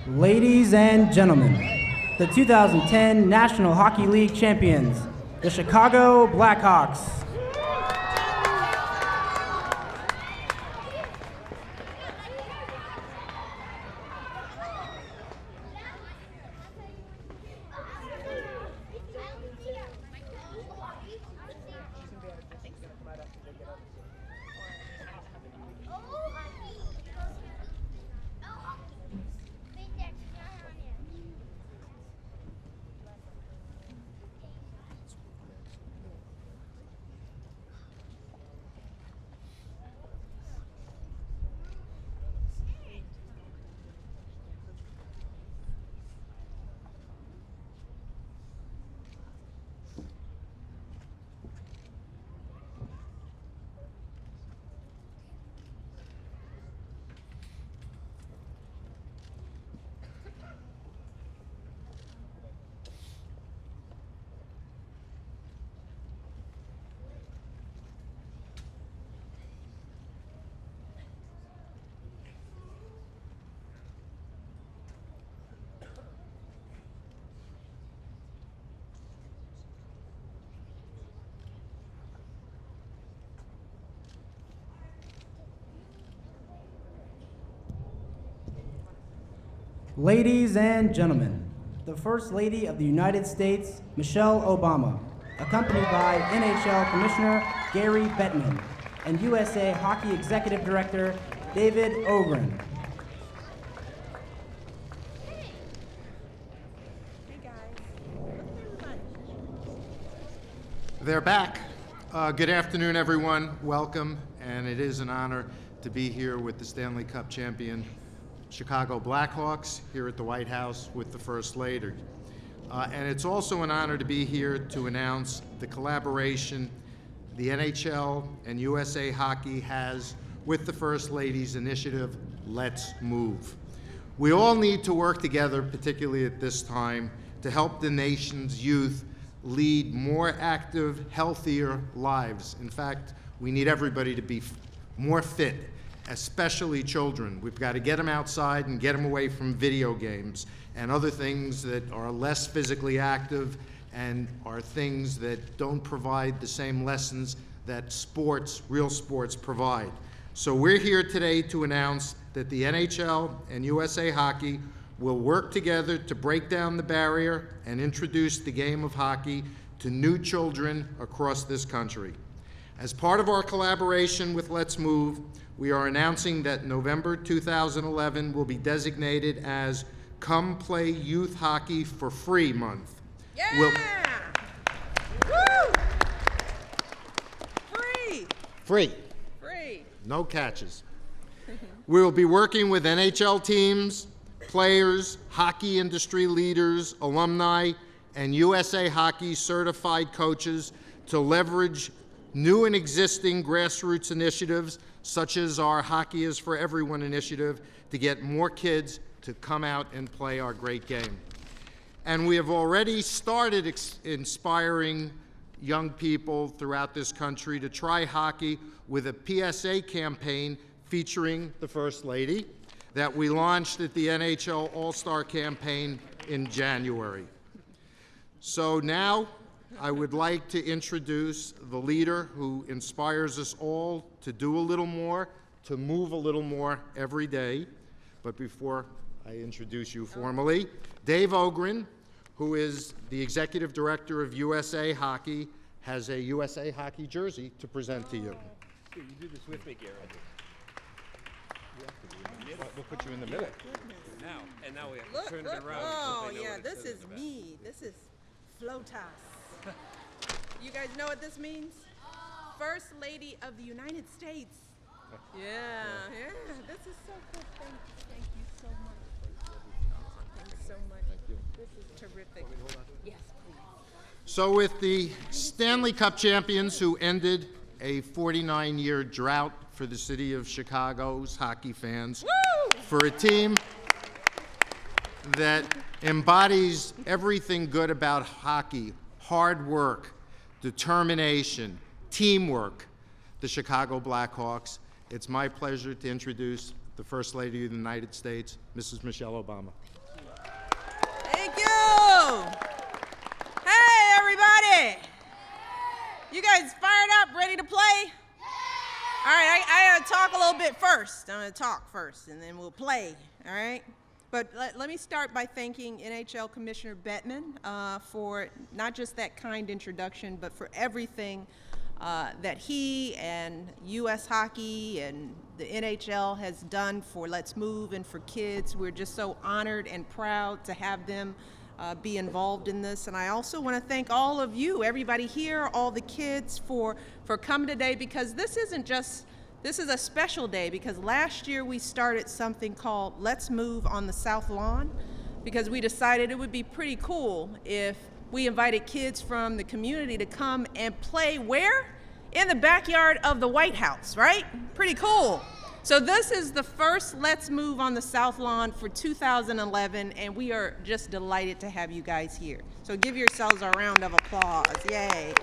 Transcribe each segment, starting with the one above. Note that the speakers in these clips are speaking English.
Ladies and gentlemen, the 2010 National Hockey League champions, the Chicago Blackhawks. Ladies and gentlemen, the First Lady of the United States, Michelle Obama, accompanied by NHL Commissioner Gary Bettman and USA Hockey Executive Director David Ogren. They're back. Good afternoon, everyone. Welcome, and it is an honor to be here with the Stanley Cup champion Chicago Blackhawks here at the White House with the First Lady. And it's also an honor to be here to announce the collaboration the NHL and USA Hockey has with the First Lady's initiative, Let's Move. We all need to work together, particularly at this time, to help the nation's youth lead more active, healthier lives. In fact, we need everybody to be more fit, especially children. We've got to get them outside and get them away from video games and other things that are less physically active and are things that don't provide the same lessons that sports, real sports, provide. So we're here today to announce that the NHL and USA Hockey will work together to break down the barrier and introduce the game of hockey to new children across this country. As part of our collaboration with Let's Move, we are announcing that November 2011 will be designated as Come Play Youth Hockey for Free Month. Yeah! Woo! Free! Free. Free. No catches. We will be working with NHL teams, players, hockey industry leaders, alumni, and USA Hockey certified coaches to leverage new and existing grassroots initiatives such as our Hockey is for Everyone initiative to get more kids to come out and play our great game. And we have already started inspiring young people throughout this country to try hockey with a PSA campaign featuring the First Lady that we launched at the NHL All-Star Campaign in January. So now I would like to introduce the leader who inspires us all to do a little more, to move a little more every day. But before I introduce you formally, Dave Ogren, who is the Executive Director of USA Hockey, has a USA Hockey jersey to present to you. You do this with me, Gary. We'll put you in the middle. Now we have Look, to turn look. it around. Oh, so they know yeah, what it this says is in the back. me. This is Flotas. You guys know what this means? First Lady of the United States. Yeah. This is so good. Thank you so much. Thanks so much. This is terrific. Yes, please. So with the Stanley Cup champions who ended a 49-year drought for the city of Chicago's hockey fans, for a team that embodies everything good about hockey, hard work, determination, teamwork, the Chicago Blackhawks, it's my pleasure to introduce the First Lady of the United States, Mrs. Michelle Obama. Thank you. Hey, everybody. You guys fired up, ready to play? All right, I gotta talk a little bit first. I'm gonna talk first, and then we'll play, all right? But let me start by thanking NHL Commissioner Bettman for not just that kind introduction, but for everything that he and U.S. Hockey and the NHL has done for Let's Move and for kids. We're just so honored and proud to have them be involved in this. And I also want to thank all of you, everybody here, all the kids for coming today, because this is a special day, because last year we started something called Let's Move on the South Lawn, because we decided it would be pretty cool if we invited kids from the community to come and play where? In the backyard of the White House, right? Pretty cool. So this is the first Let's Move on the South Lawn for 2011, and we are just delighted to have you guys here. So give yourselves a round of applause. Yay.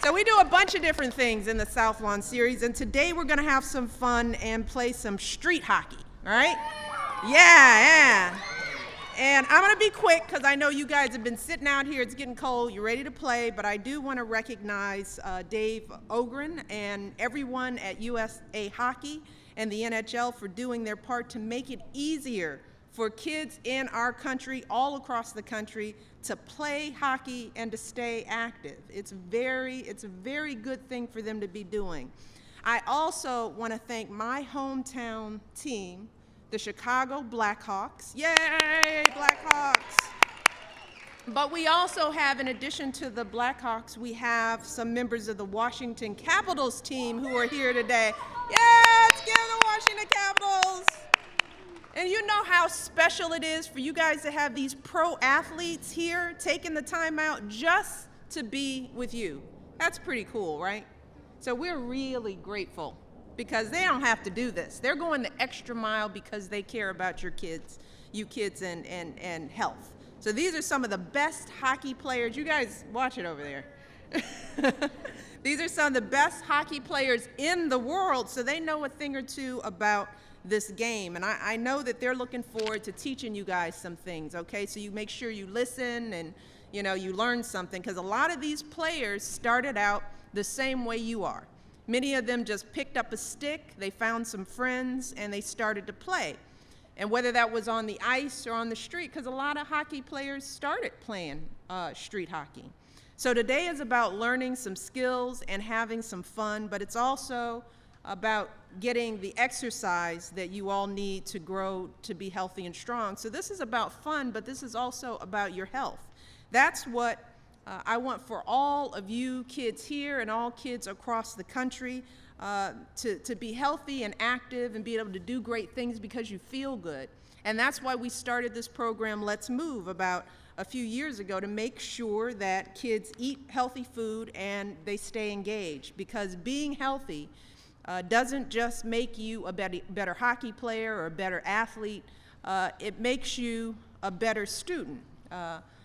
So we do a bunch of different things in the South Lawn series, and today we're going to have some fun and play some street hockey, all right? Yeah. And I'm going to be quick because I know you guys have been sitting out here. It's getting cold. You're ready to play, but I do want to recognize Dave Ogren and everyone at USA Hockey and the NHL for doing their part to make it easier for kids in our country, all across the country, to play hockey and to stay active. It's a very good thing for them to be doing. I also want to thank my hometown team, the Chicago Blackhawks. Yay, Blackhawks! But we also have, in addition to the Blackhawks, we have some members of the Washington Capitals team who are here today. Yeah, let's give the Washington Capitals! And you know how special it is for you guys to have these pro athletes here taking the time out just to be with you. That's pretty cool, right? So we're really grateful because they don't have to do this. They're going the extra mile because they care about you kids and health. So these are some of the best hockey players. You guys watch it over there. These are some of the best hockey players in the world, so they know a thing or two about this game. And I know that they're looking forward to teaching you guys some things, okay? So you make sure you listen and, you know, you learn something, because a lot of these players started out the same way you are. Many of them just picked up a stick, they found some friends, and they started to play. And whether that was on the ice or on the street, because a lot of hockey players started playing street hockey. So today is about learning some skills and having some fun, but it's also about getting the exercise that you all need to grow to be healthy and strong. So this is about fun, but this is also about your health. That's what I want for all of you kids here and all kids across the country, to be healthy and active and be able to do great things because you feel good. And that's why we started this program, Let's Move, about a few years ago, to make sure that kids eat healthy food and they stay engaged, because being healthy doesn't just make you a better hockey player or a better athlete, it makes you a better student.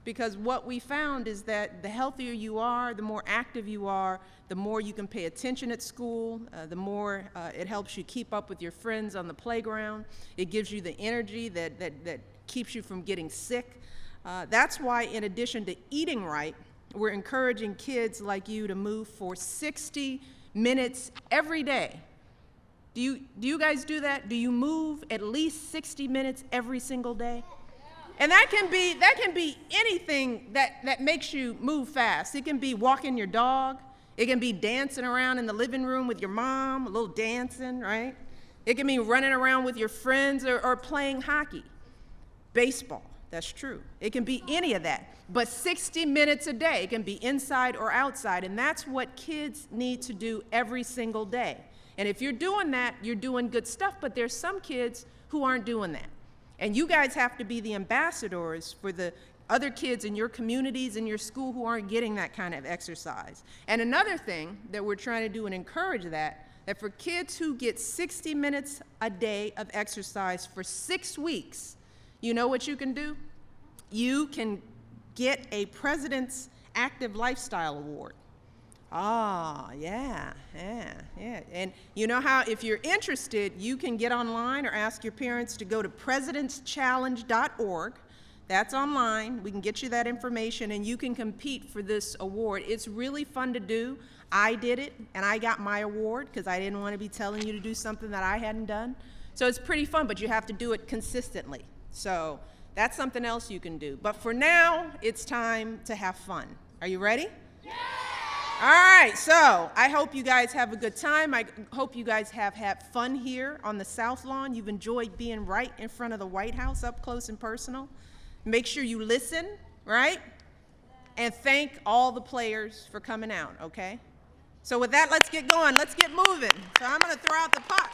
Because what we found is that the healthier you are, the more active you are, the more you can pay attention at school, the more it helps you keep up with your friends on the playground. It gives you the energy that keeps you from getting sick. That's why, in addition to eating right, we're encouraging kids like you to move for 60 minutes every day. Do you guys do that? Do you move at least 60 minutes every single day? And that can be anything that makes you move fast. It can be walking your dog. It can be dancing around in the living room with your mom, a little dancing, right? It can be running around with your friends or playing hockey, baseball. That's true. It can be any of that. But 60 minutes a day, it can be inside or outside, and that's what kids need to do every single day. And if you're doing that, you're doing good stuff, but there's some kids who aren't doing that. And you guys have to be the ambassadors for the other kids in your communities and your school who aren't getting that kind of exercise. And another thing that we're trying to do and encourage that for kids who get 60 minutes a day of exercise for 6 weeks, you know what you can do? You can get a President's Active Lifestyle Award. Ah, yeah. And you know how, if you're interested, you can get online or ask your parents to go to presidentschallenge.org. That's online. We can get you that information, and you can compete for this award. It's really fun to do. I did it, and I got my award because I didn't want to be telling you to do something that I hadn't done. So it's pretty fun, but you have to do it consistently. So that's something else you can do. But for now, it's time to have fun. Are you ready? Yeah! All right, so I hope you guys have a good time. I hope you guys have had fun here on the South Lawn. You've enjoyed being right in front of the White House, up close and personal. Make sure you listen, right? And thank all the players for coming out, okay? So with that, let's get going. Let's get moving. So I'm going to throw out the puck.